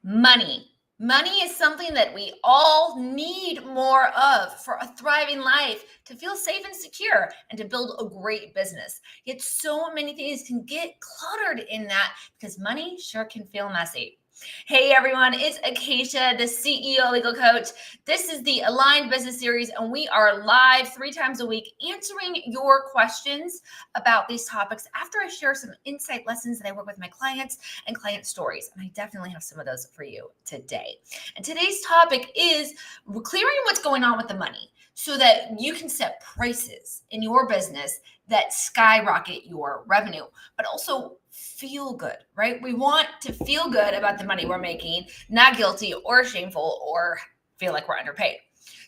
Money. Money is something that we all need more of for a thriving life, to feel safe and secure, and to build a great business. Yet so many things can get cluttered in that because money sure can feel messy. Hey everyone, it's Acacia, the CEO Legal Coach. This is the Aligned Business Series, and we are live 3 times a week answering your questions about these topics after I share some insight lessons that I work with my clients and client stories. And I definitely have some of those for you today. And today's topic is clearing what's going on with the money so that you can set prices in your business that skyrocket your revenue, but also feel good, right? We want to feel good about the money we're making, not guilty or shameful or feel like we're underpaid.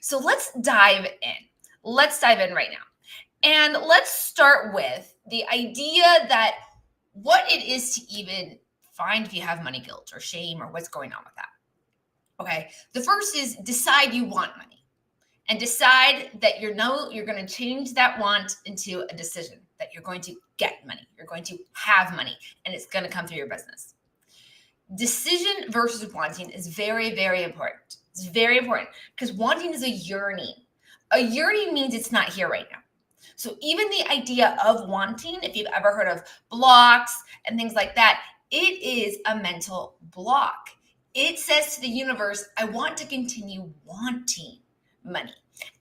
So let's dive in. Let's dive in right now. And let's start with the idea that what it is to even find if you have money guilt or shame or what's going on with that. Okay. The first is decide you want money. And decide that you're going to change that want into a decision, that you're going to get money. You're going to have money, and it's going to come through your business. Decision versus wanting is very, very important. It's very important because wanting is a yearning. A yearning means it's not here right now. So even the idea of wanting, if you've ever heard of blocks and things like that, it is a mental block. It says to the universe, I want to continue wanting money.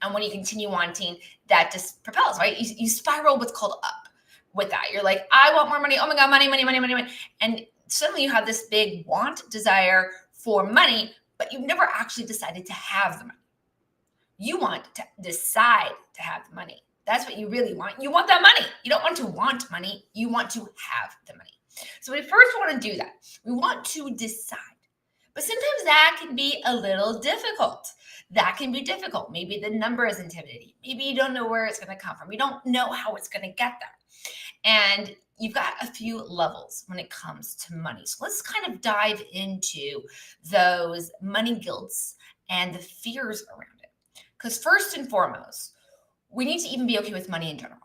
And when you continue wanting, that just propels, right? You spiral what's called up with that. You're like, I want more money. Oh my God, money, money, money, money, money. And suddenly you have this big want, desire for money, but you've never actually decided to have the money. You want to decide to have the money. That's what you really want. You want that money. You don't want to want money. You want to have the money. So we first want to do that. We want to decide. But sometimes that can be a little difficult. That can be difficult. Maybe the number is intimidating. Maybe you don't know where it's going to come from. You don't know how it's going to get there. And you've got a few levels when it comes to money. So let's kind of dive into those money guilts and the fears around it. Because first and foremost, we need to even be okay with money in general.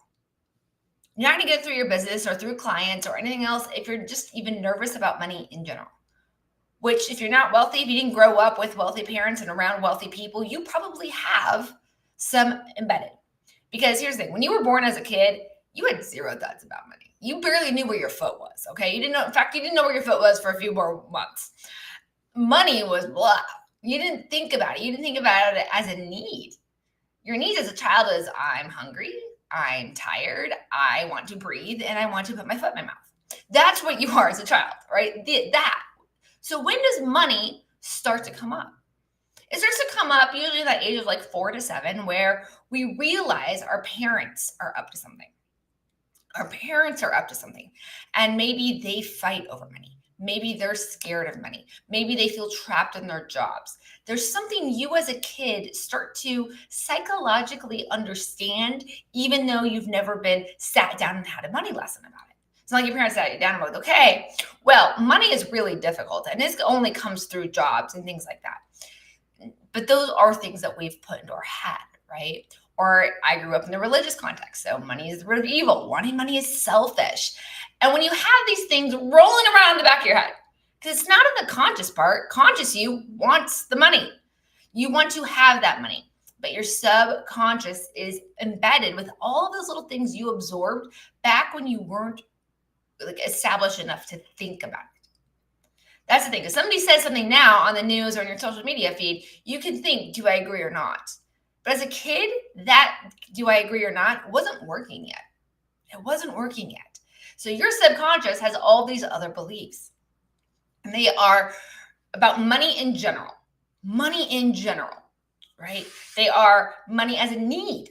You're not going to get through your business or through clients or anything else if you're just even nervous about money in general. Which, if you're not wealthy, if you didn't grow up with wealthy parents and around wealthy people, you probably have some embedded. Because here's the thing, when you were born as a kid, you had zero thoughts about money. You barely knew where your foot was, okay? You didn't know, in fact, you didn't know where your foot was for a few more months. Money was blah. You didn't think about it. You didn't think about it as a need. Your needs as a child is, I'm hungry, I'm tired, I want to breathe, and I want to put my foot in my mouth. That's what you are as a child, right? That. So when does money start to come up? It starts to come up usually at that age of like 4 to 7, where we realize our parents are up to something. Our parents are up to something. And maybe they fight over money. Maybe they're scared of money. Maybe they feel trapped in their jobs. There's something you as a kid start to psychologically understand, even though you've never been sat down and had a money lesson about it. It's not like your parents sat you down and were like, okay, well, money is really difficult. And this only comes through jobs and things like that. But those are things that we've put into our head, right? Or I grew up in the religious context. So money is the root of evil. Wanting money is selfish. And when you have these things rolling around in the back of your head, because it's not in the conscious part, conscious you wants the money. You want to have that money. But your subconscious is embedded with all of those little things you absorbed back when you weren't like established enough to think about it. That's the thing. If somebody says something now on the news or on your social media feed, you can think, do I agree or not? But as a kid, that do I agree or not wasn't working yet. It wasn't working yet. So your subconscious has all these other beliefs. And they are about money in general. Money in general, right? They are money as a need,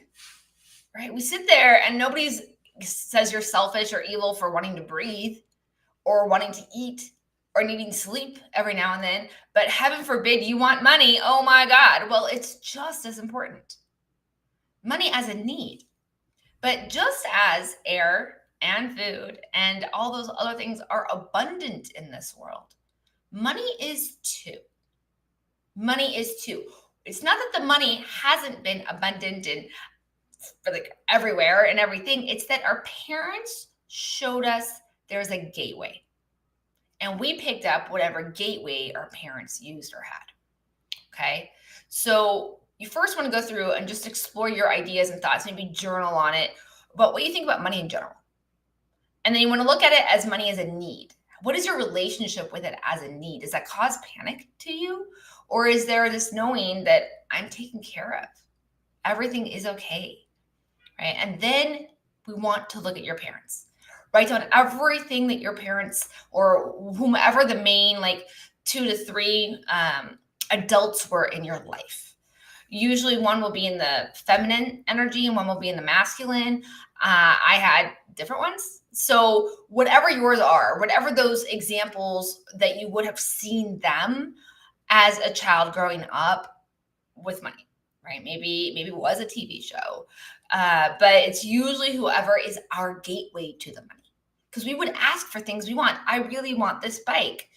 right? We sit there and nobody's says you're selfish or evil for wanting to breathe or wanting to eat or needing sleep every now and then, but heaven forbid you want money. Oh my God. Well, it's just as important. Money as a need. But just as air and food and all those other things are abundant in this world, money is too. Money is too. It's not that the money hasn't been abundant and like everywhere and everything. It's that our parents showed us there's a gateway. and we picked up whatever gateway our parents used or had. Okay. So you first want to go through and just explore your ideas and thoughts, maybe journal on it about what you think about money in general. And then you want to look at it as money as a need. What is your relationship with it as a need? Does that cause panic to you? Or is there this knowing that I'm taken care of? Everything is okay, right? And then we want to look at your parents. Write down everything that your parents or whomever the main like 2 to 3 adults were in your life. Usually one will be in the feminine energy and one will be in the masculine. I had different ones. So whatever yours are, whatever those examples that you would have seen them as a child growing up with money, right? Maybe it was a TV show, but it's usually whoever is our gateway to the money. Because we would ask for things we want. I really want this bike.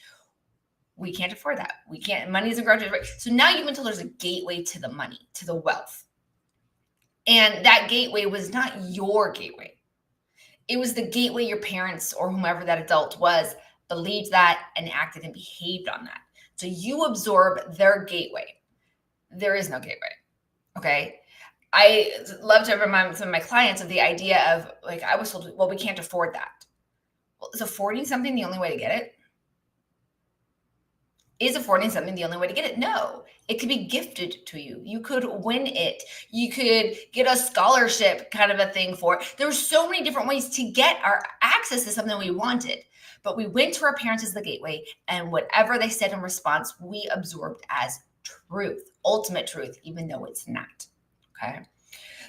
We can't afford that. We can't. Money isn't groceries, right? So now you've been told there's a gateway to the money, to the wealth. And that gateway was not your gateway. It was the gateway your parents or whomever that adult was believed that and acted and behaved on that. So you absorb their gateway. There is no gateway. Okay. I love to remind some of my clients of the idea of like, I was told, well, we can't afford that. Well, is affording something the only way to get it? Is affording something the only way to get it? No, it could be gifted to you. You could win it. You could get a scholarship kind of a thing for it. There were so many different ways to get our access to something we wanted, but we went to our parents as the gateway, and whatever they said in response, we absorbed as truth, ultimate truth, even though it's not. Okay.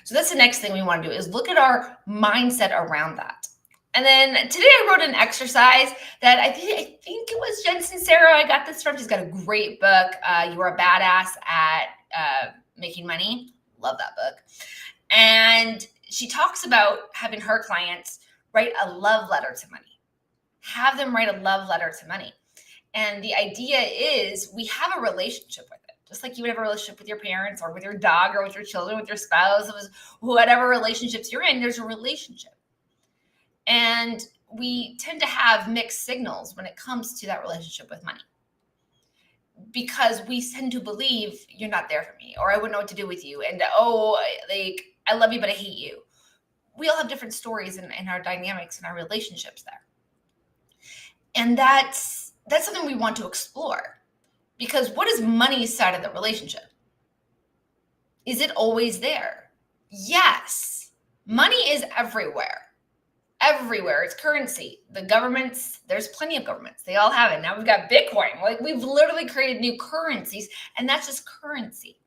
So that's the next thing we want to do is look at our mindset around that. And then today I wrote an exercise that I think it was Jen Sincero I got this from. She's got a great book. You Are a Badass at Making Money. Love that book. And she talks about having her clients write a love letter to money. Have them write a love letter to money. And the idea is we have a relationship with it. Just like you would have a relationship with your parents or with your dog or with your children, with your spouse, whatever relationships you're in, there's a relationship. And we tend to have mixed signals when it comes to that relationship with money because we tend to believe you're not there for me or I wouldn't know what to do with you. And, like, I love you, but I hate you. We all have different stories in our dynamics and our relationships there. And that's something we want to explore because what is money's side of the relationship? Is it always there? Yes. Money is everywhere. Everywhere. It's currency. The governments, there's plenty of governments. They all have it. Now we've got Bitcoin. Like we've literally created new currencies and that's just currency.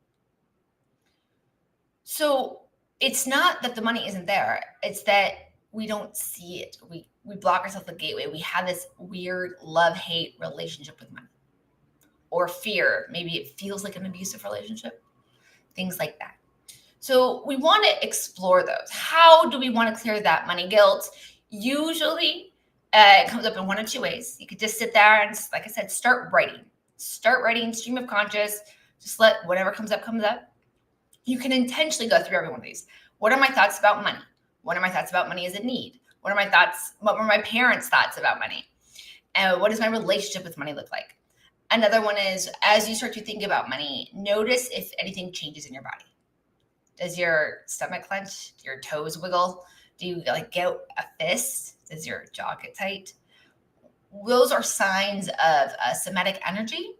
So it's not that the money isn't there. It's that we don't see it. We block ourselves the gateway. We have this weird love-hate relationship with money or fear. Maybe it feels like an abusive relationship, things like that. So we want to explore those. How do we want to clear that money guilt? Usually it comes up in 1 of 2 ways. You could just sit there and, like I said, start writing, stream of conscious, just let whatever comes up, comes up. You can intentionally go through every one of these. What are my thoughts about money? What are my thoughts about money as a need? What were my parents' thoughts about money? And what does my relationship with money look like? Another one is, as you start to think about money, notice if anything changes in your body. Does your stomach clench? Do your toes wiggle? Do you like get a fist? Does your jaw get tight? Those are signs of a somatic energy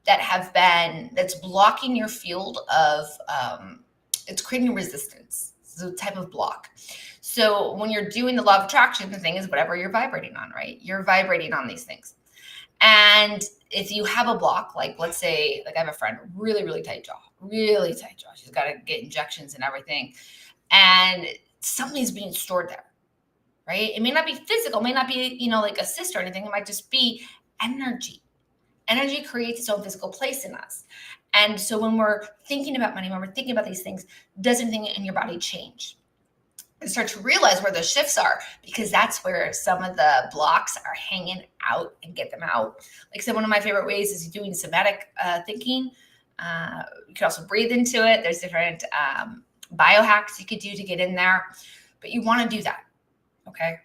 that's blocking your field of, it's creating resistance. It's a type of block. So when you're doing the law of attraction, the thing is whatever you're vibrating on, right? You're vibrating on these things. And if you have a block, like let's say, like I have a friend, really, really tight jaw. She's got to get injections and everything. And something's being stored there, right? It may not be physical, it may not be, like a cyst or anything. It might just be energy. Energy creates its own physical place in us. And so when we're thinking about money, when we're thinking about these things, does anything in your body change? And start to realize where the shifts are, because that's where some of the blocks are hanging out and get them out. Like I said, one of my favorite ways is doing somatic thinking. You can also breathe into it. There's different biohacks you could do to get in there, but you want to do that. Okay.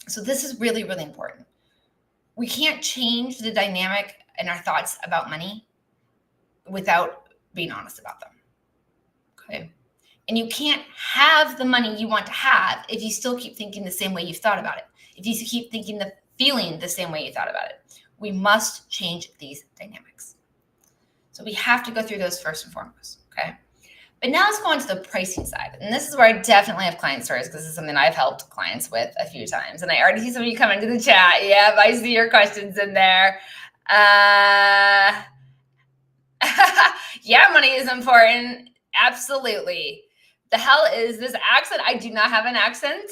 So this is really, really important. We can't change the dynamic and our thoughts about money without being honest about them. Okay. And you can't have the money you want to have if you still keep thinking the same way you've thought about it. If you keep thinking feeling the same way you thought about it. We must change these dynamics. So we have to go through those first and foremost. Okay. But now let's go on to the pricing side. And this is where I definitely have client stories because this is something I've helped clients with a few times. And I already see some of you come into the chat. Yep, I see your questions in there. Yeah, money is important. Absolutely. The hell is this accent? I do not have an accent.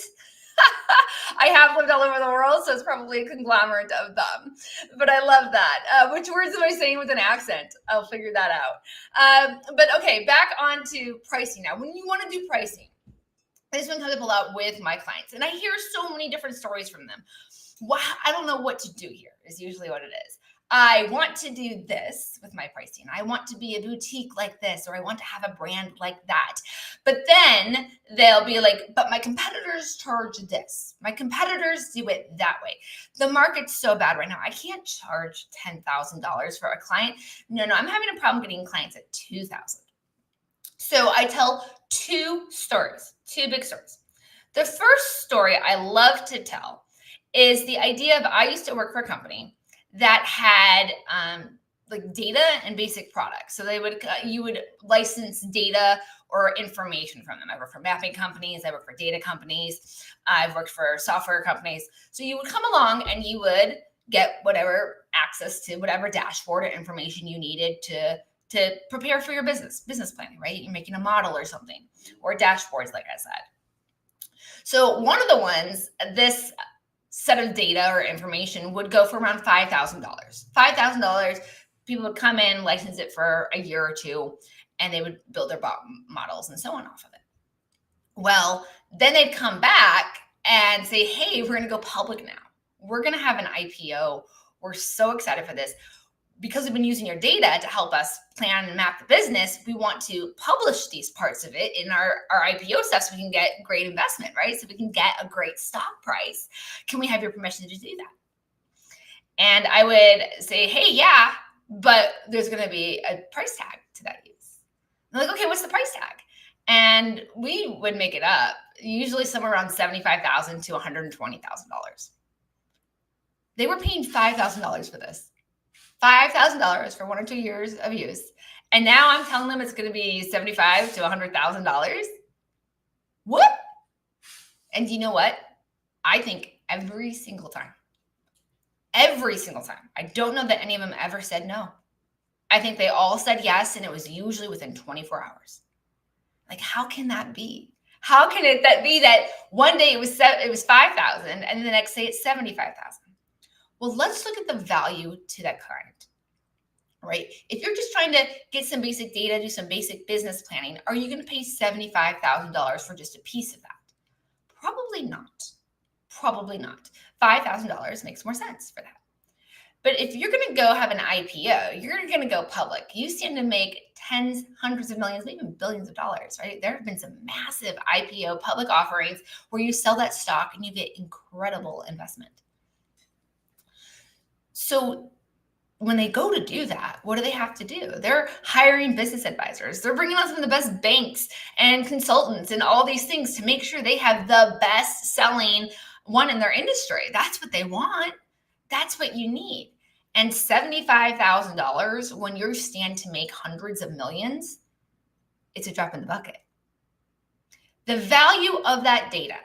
I have lived all over the world, so it's probably a conglomerate of them. But I love that. Which words am I saying with an accent? I'll figure that out. But okay, back on to pricing now. When you want to do pricing, this one comes up a lot with my clients, and I hear so many different stories from them. Wow, I don't know what to do here is usually what it is. I want to do this with my pricing. I want to be a boutique like this, or I want to have a brand like that. But then they'll be like, but my competitors charge this. My competitors do it that way. The market's so bad right now. I can't charge $10,000 for a client. No, I'm having a problem getting clients at $2,000. So I tell two big stories. The first story I love to tell is the idea of I used to work for a company that had like data and basic products. So you would license data or information from them. I work for mapping companies. I work for data companies. I've worked for software companies. So you would come along and you would get whatever access to whatever dashboard or information you needed to prepare for your business planning, right? You're making a model or something, or dashboards, like I said. So one of the ones, this set of data or information would go for around $5,000. $5,000, people would come in, license it for a year or two, and they would build their models and so on off of it. Well, then they'd come back and say, hey, we're going to go public now. We're going to have an IPO. We're so excited for this. Because we've been using your data to help us plan and map the business, we want to publish these parts of it in our IPO stuff so we can get great investment, right? So we can get a great stock price. Can we have your permission to do that? And I would say, hey, yeah, but there's going to be a price tag to that use. And they're like, okay, what's the price tag? And we would make it up, usually somewhere around $75,000 to $120,000. They were paying $5,000 for this. $5,000 for 1 or 2 years of use. And now I'm telling them it's going to be $75,000 to $100,000. What? And you know what? I think every single time, I don't know that any of them ever said no. I think they all said yes, and it was usually within 24 hours. Like, how can that be? How can that be that one day it was $5,000 and the next day it's $75,000? Well, let's look at the value to that client, right? If you're just trying to get some basic data, do some basic business planning, are you going to pay $75,000 for just a piece of that? Probably not. $5,000 makes more sense for that. But if you're going to go have an IPO, you're going to go public. You stand to make tens, hundreds of millions, maybe even billions of dollars, right? There have been some massive IPO public offerings where you sell that stock and you get incredible investment. So when they go to do that, what do they have to do? They're hiring business advisors. They're bringing on some of the best banks and consultants and all these things to make sure they have the best selling one in their industry. That's what they want. That's what you need. And $75,000 when you stand to make hundreds of millions, it's a drop in the bucket. The value of that data,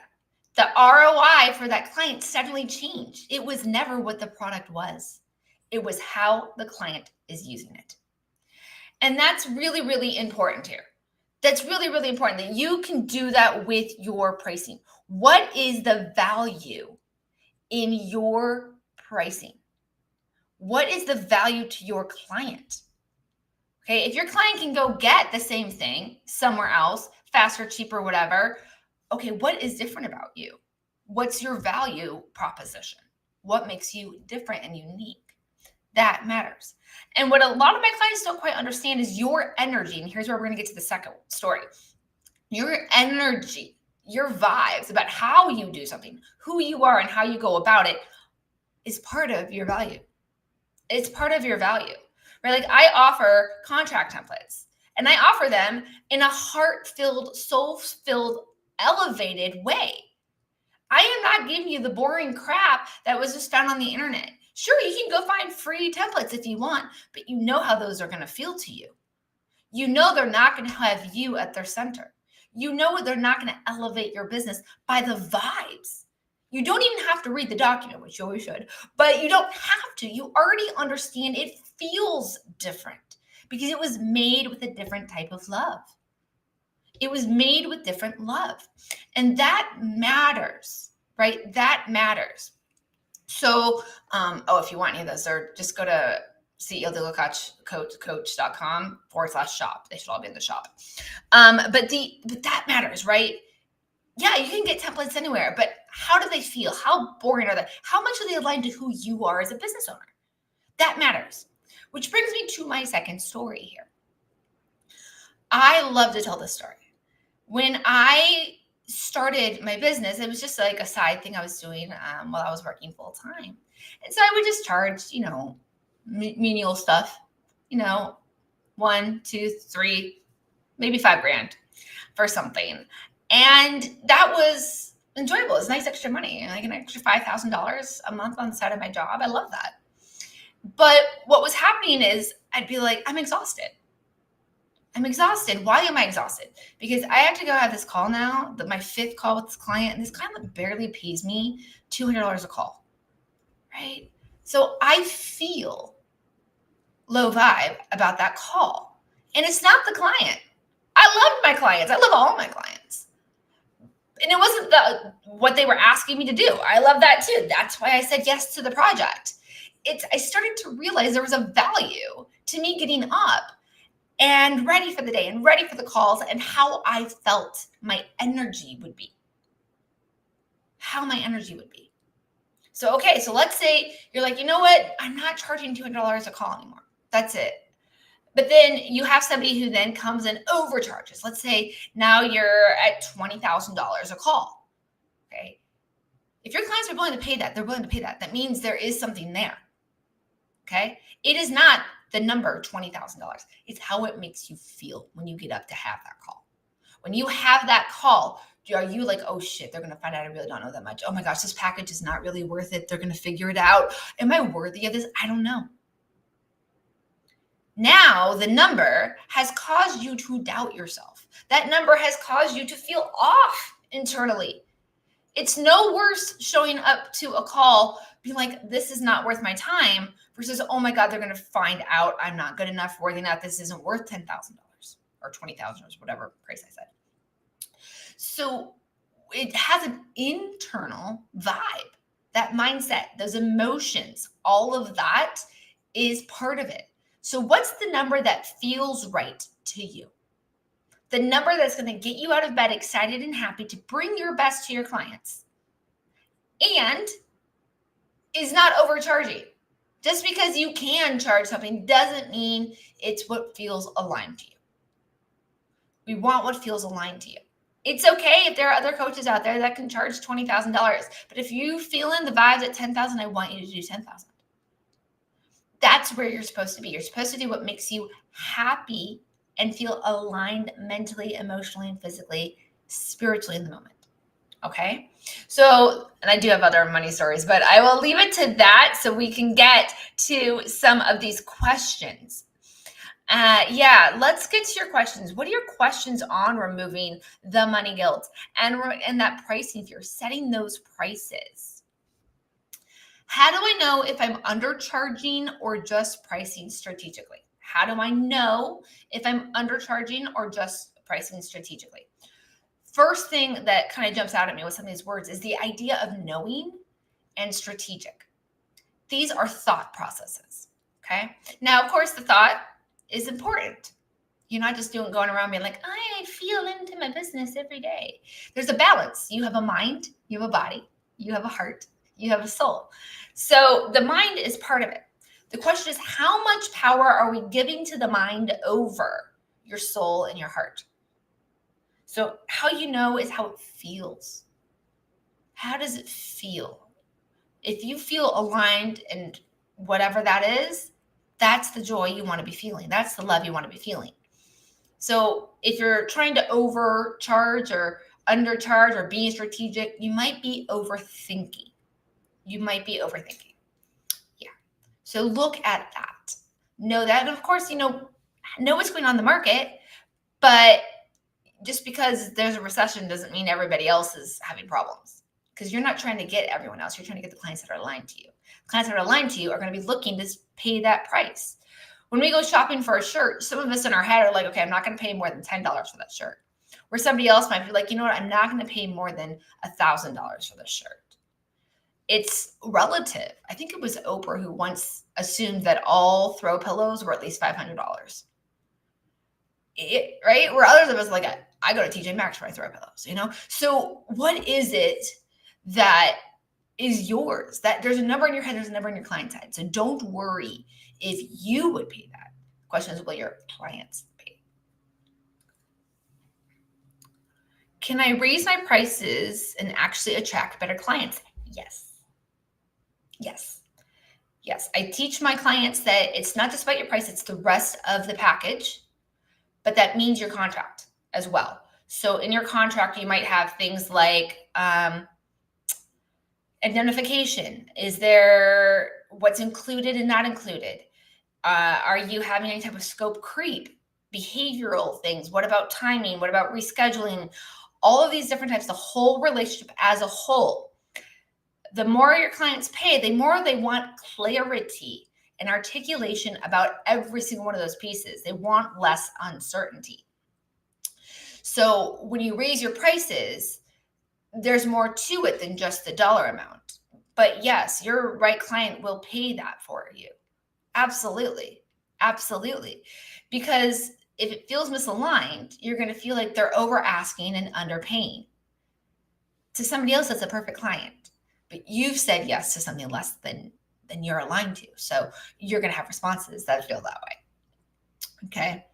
the ROI for that client suddenly changed. It was never what the product was. It was how the client is using it. And that's really, really important here. That's really, really important that you can do that with your pricing. What is the value in your pricing? What is the value to your client? Okay, if your client can go get the same thing somewhere else, faster, cheaper, whatever, okay, what is different about you? What's your value proposition? What makes you different and unique? That matters. And what a lot of my clients don't quite understand is your energy. And here's where we're going to get to the second story. Your energy, your vibes about how you do something, who you are and how you go about it is part of your value. It's part of your value, right? Like I offer contract templates and I offer them in a heart-filled, soul-filled, elevated way. I am not giving you the boring crap that was just found on the internet. Sure, you can go find free templates if you want, but you know how those are going to feel to you. You know they're not going to have you at their center. You know they're not going to elevate your business by the vibes. You don't even have to read the document, which you always should, but you don't have to. You already understand it feels different because it was made with a different type of love. It was made with different love. And that matters, right? That matters. So, if you want any of those, or just go to ceodealcoach.com/shop. They should all be in the shop. But that matters, right? Yeah, you can get templates anywhere, but how do they feel? How boring are they? How much are they aligned to who you are as a business owner? That matters. Which brings me to my second story here. I love to tell this story. When I started my business, it was just like a side thing I was doing while I was working full time. And so I would just charge, menial stuff, 1, 2, 3, maybe $5,000 for something. And that was enjoyable. It's nice extra money, like an extra $5,000 a month on the side of my job. I love that. But what was happening is I'd be like, I'm exhausted. Why am I exhausted? Because I have to go have this call now, my 5th call with this client, and this client barely pays me $200 a call, right? So I feel low vibe about that call. And it's not the client. I love my clients. I love all my clients. And it wasn't what they were asking me to do. I love that too. That's why I said yes to the project. I started to realize there was a value to me getting up and ready for the day and ready for the calls and how I felt my energy would be. So let's say you're like, you know what? I'm not charging $200 a call anymore. That's it. But then you have somebody who then comes and overcharges. Let's say now you're at $20,000 a call. Okay. If your clients are willing to pay that, they're willing to pay that. That means there is something there. Okay. It is not the number $20,000. It's how it makes you feel when you get up to have that call. When you have that call, are you like, oh shit, they're going to find out I really don't know that much. Oh my gosh, this package is not really worth it. They're going to figure it out. Am I worthy of this? I don't know. Now the number has caused you to doubt yourself. That number has caused you to feel off internally. It's no worse showing up to a call being like, this is not worth my time versus, oh my God, they're going to find out I'm not good enough, worthy enough. This isn't worth $10,000 or $20,000 or whatever price I said. So it has an internal vibe, that mindset, those emotions, all of that is part of it. So what's the number that feels right to you? The number that's going to get you out of bed excited and happy to bring your best to your clients and is not overcharging. Just because you can charge something doesn't mean it's what feels aligned to you. We want what feels aligned to you. It's okay if there are other coaches out there that can charge $20,000, but if you feel in the vibes at $10,000, I want you to do $10,000. That's where you're supposed to be. You're supposed to do what makes you happy and feel aligned mentally, emotionally, and physically, spiritually in the moment. Okay. So, and I do have other money stories, but I will leave it to that so we can get to some of these questions. Let's get to your questions. What are your questions on removing the money guilt and that pricing fear, setting those prices? How do I know if I'm undercharging or just pricing strategically? How do I know if I'm undercharging or just pricing strategically? First thing that kind of jumps out at me with some of these words is the idea of knowing and strategic. These are thought processes, okay? Now, of course, the thought is important. You're not just going around being like, I feel into my business every day. There's a balance. You have a mind, you have a body, you have a heart, you have a soul. So the mind is part of it. The question is, how much power are we giving to the mind over your soul and your heart? So how you know is how it feels. How does it feel? if you feel aligned and whatever that is, that's the joy you want to be feeling. That's the love you want to be feeling. So if you're trying to overcharge or undercharge or being strategic, you might be overthinking. Yeah. So look at that. Know that, of course, know what's going on in the market, but just because there's a recession doesn't mean everybody else is having problems, because you're not trying to get everyone else. You're trying to get the clients that are aligned to you. Clients that are aligned to you are going to be looking to pay that price. When we go shopping for a shirt, some of us in our head are like, okay, I'm not going to pay more than $10 for that shirt. Where somebody else might be like, you know what, I'm not going to pay more than $1,000 for this shirt. It's relative. I think it was Oprah who once assumed that all throw pillows were at least $500. Right? Where others of us like, I go to TJ Maxx for my throw pillows, So what is it that is yours? That there's a number in your head, there's a number in your client's head. So don't worry if you would pay that. The question is, will your clients pay? Can I raise my prices and actually attract better clients? Yes. I teach my clients that it's not just about your price, it's the rest of the package, but that means your contract as well. So in your contract, you might have things like identification. Is there what's included and not included? Are you having any type of scope creep? Behavioral things. What about timing? What about rescheduling? All of these different types, the whole relationship as a whole. The more your clients pay, the more they want clarity and articulation about every single one of those pieces. They want less uncertainty. So when you raise your prices, there's more to it than just the dollar amount. But yes, your right client will pay that for you. Absolutely. Because if it feels misaligned, you're going to feel like they're over asking and underpaying. To somebody else, that's a perfect client. But you've said yes to something less than you're aligned to. So you're going to have responses that feel that way. Okay.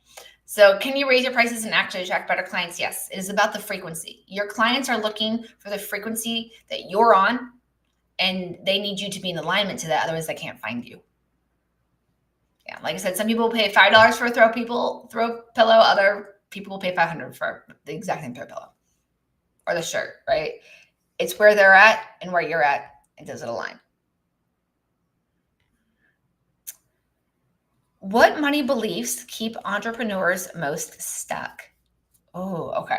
So can you raise your prices and actually attract better clients? Yes. It is about the frequency. Your clients are looking for the frequency that you're on, and they need you to be in alignment to that. Otherwise, they can't find you. Yeah. Like I said, some people will pay $5 for a throw pillow. Other people will pay $500 for the exact same throw pillow or the shirt, right? It's where they're at and where you're at, and does it align? What money beliefs keep entrepreneurs most stuck? Oh, okay.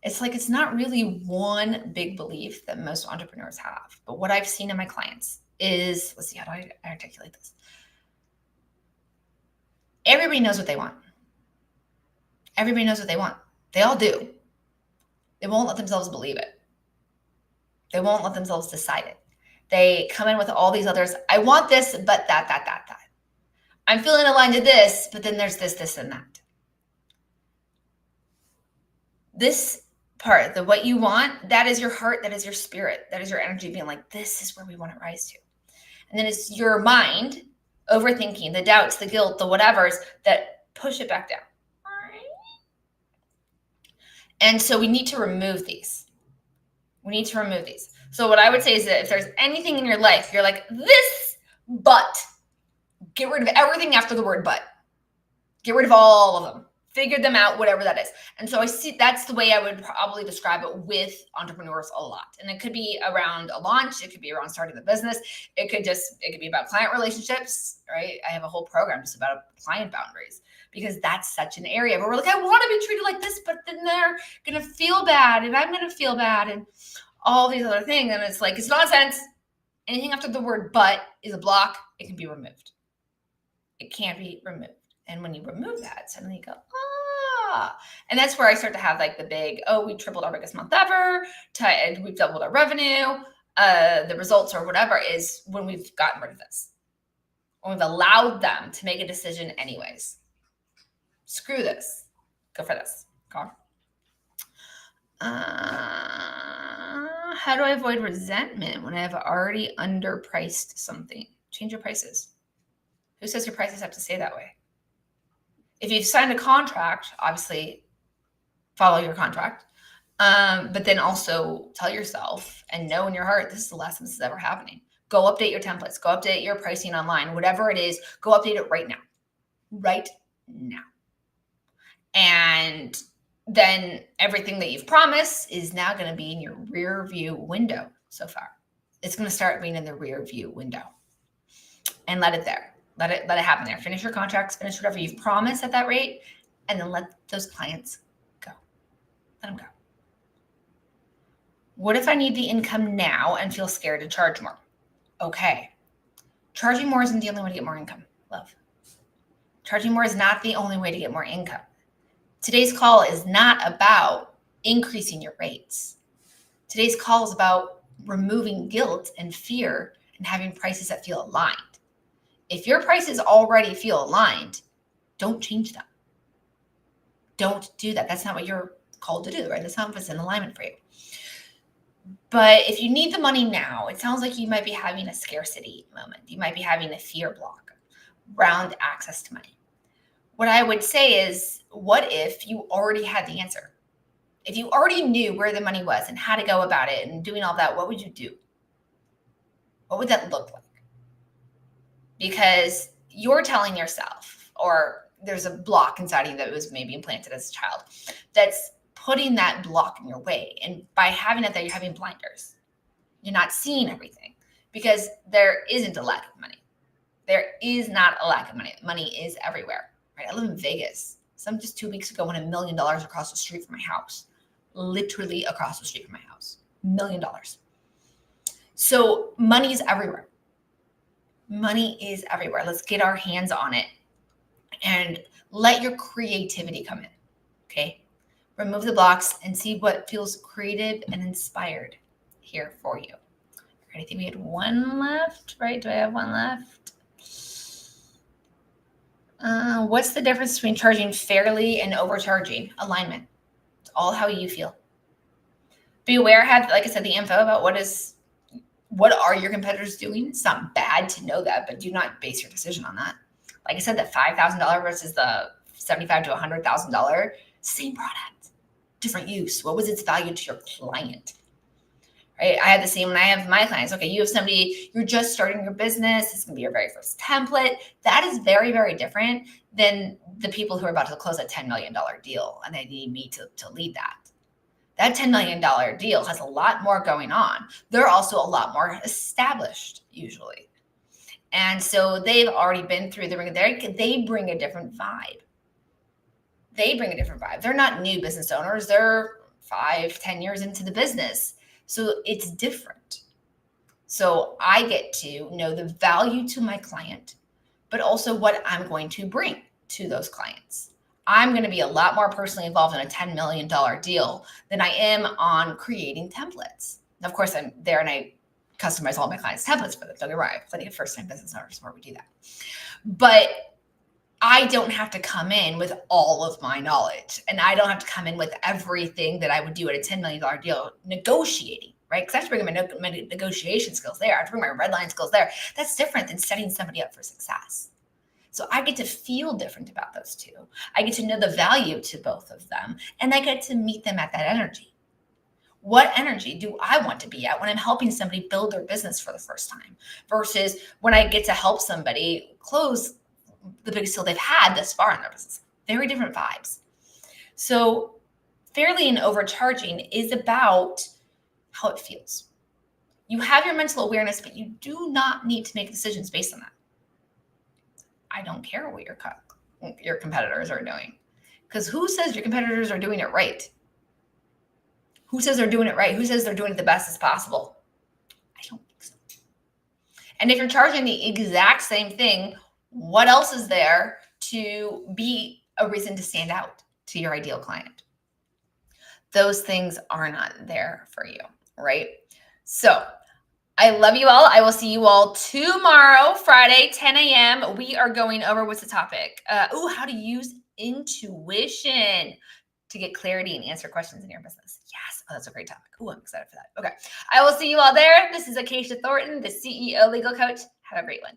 It's like, it's not really one big belief that most entrepreneurs have. But what I've seen in my clients is, let's see, how do I articulate this? Everybody knows what they want. They all do. They won't let themselves believe it. They won't let themselves decide it. They come in with all these others. I want this, but that. I'm feeling aligned to this, but then there's this, and that. This part, what you want, that is your heart, that is your spirit, that is your energy being like, this is where we want to rise to. And then it's your mind, overthinking, the doubts, the guilt, the whatevers that push it back down. And so we need to remove these. So what I would say is that if there's anything in your life, you're like, this, but, get rid of everything after the word but. Get rid of all of them. Figure them out, whatever that is. And so I see that's the way I would probably describe it with entrepreneurs a lot. And it could be around a launch. It could be around starting the business. It could be about client relationships, right? I have a whole program just about client boundaries, because that's such an area where we're like, I want to be treated like this, but then they're going to feel bad and I'm going to feel bad and all these other things. And it's like, it's nonsense. Anything after the word but is a block. It can be removed. It can't be removed. And when you remove that, suddenly you go, and that's where I start to have like the big, we tripled our biggest month ever, and we've doubled our revenue. The results or whatever is when we've gotten rid of this. When we've allowed them to make a decision anyways. Screw this. Go for this. Okay. How do I avoid resentment when I have already underpriced something? Change your prices. Who says your prices have to stay that way? If you've signed a contract, obviously follow your contract. But then also tell yourself and know in your heart, this is the last time this is ever happening. Go update your templates, go update your pricing online, whatever it is, go update it right now. Right now. And then everything that you've promised is now going to be in your rear view window so far. It's going to start being in the rear view window. And let it there. Let it happen there. Finish your contracts, finish whatever you've promised at that rate, and then let those clients go. Let them go. What if I need the income now and feel scared to charge more? Okay. Charging more isn't the only way to get more income, love. Charging more is not the only way to get more income. Today's call is not about increasing your rates. Today's call is about removing guilt and fear and having prices that feel aligned. If your prices already feel aligned, don't change them. Don't do that. That's not what you're called to do, right? That's not what's in alignment for you. But if you need the money now, it sounds like you might be having a scarcity moment. You might be having a fear block around access to money. What I would say is, what if you already had the answer? If you already knew where the money was and how to go about it and doing all that, what would you do? What would that look like? Because you're telling yourself, or there's a block inside of you that was maybe implanted as a child that's putting that block in your way. And by having it there, you're having blinders. You're not seeing everything because there isn't a lack of money. There is not a lack of money. Money is everywhere, right? I live in Vegas. Just 2 weeks ago won $1 million across the street from my house, literally across the street from my house, $1 million. So money is everywhere. Money is everywhere. Let's get our hands on it and let your creativity come in. Okay. Remove the blocks and see what feels creative and inspired here for you. I think we had one left, right? Do I have one left? What's the difference between charging fairly and overcharging? Alignment. It's all how you feel. Be aware, have, like I said, the info about what are your competitors doing. It's not bad to know that, but do not base your decision on that. Like I said, the $5,000 versus the $75,000 to $100,000, same product, different use. What was its value to your client? Right? I had the same when I have my clients. Okay, you have somebody, you're just starting your business. It's going to be your very first template. That is very, very different than the people who are about to close a $10 million deal and they need me to lead that. That $10 million deal has a lot more going on. They're also a lot more established usually. And so they've already been through the ring. They bring a different vibe. They're not new business owners. They're 5-10 years into the business. So it's different. So I get to know the value to my client, but also what I'm going to bring to those clients. I'm going to be a lot more personally involved in a $10 million deal than I am on creating templates. Now, of course, I'm there and I customize all my clients' templates for them. Don't get me wrong, I have plenty of first-time business owners where we do that. But I don't have to come in with all of my knowledge, and I don't have to come in with everything that I would do at a $10 million deal negotiating, right? Because I have to bring my negotiation skills there. I have to bring my red line skills there. That's different than setting somebody up for success. So I get to feel different about those two. I get to know the value to both of them, and I get to meet them at that energy. What energy do I want to be at when I'm helping somebody build their business for the first time versus when I get to help somebody close the biggest deal they've had thus far in their business? Very different vibes. So fairly and overcharging is about how it feels. You have your mental awareness, but you do not need to make decisions based on that. I don't care what your competitors are doing, because who says your competitors are doing it right? Who says they're doing it right? Who says they're doing it the best as possible? I don't think so. And if you're charging the exact same thing, what else is there to be a reason to stand out to your ideal client? Those things are not there for you, right? So I love you all. I will see you all tomorrow, Friday, 10 a.m. We are going over, what's the topic? How to use intuition to get clarity and answer questions in your business. Yes. Oh, that's a great topic. I'm excited for that. Okay. I will see you all there. This is Acacia Thornton, the CEO Legal Coach. Have a great one.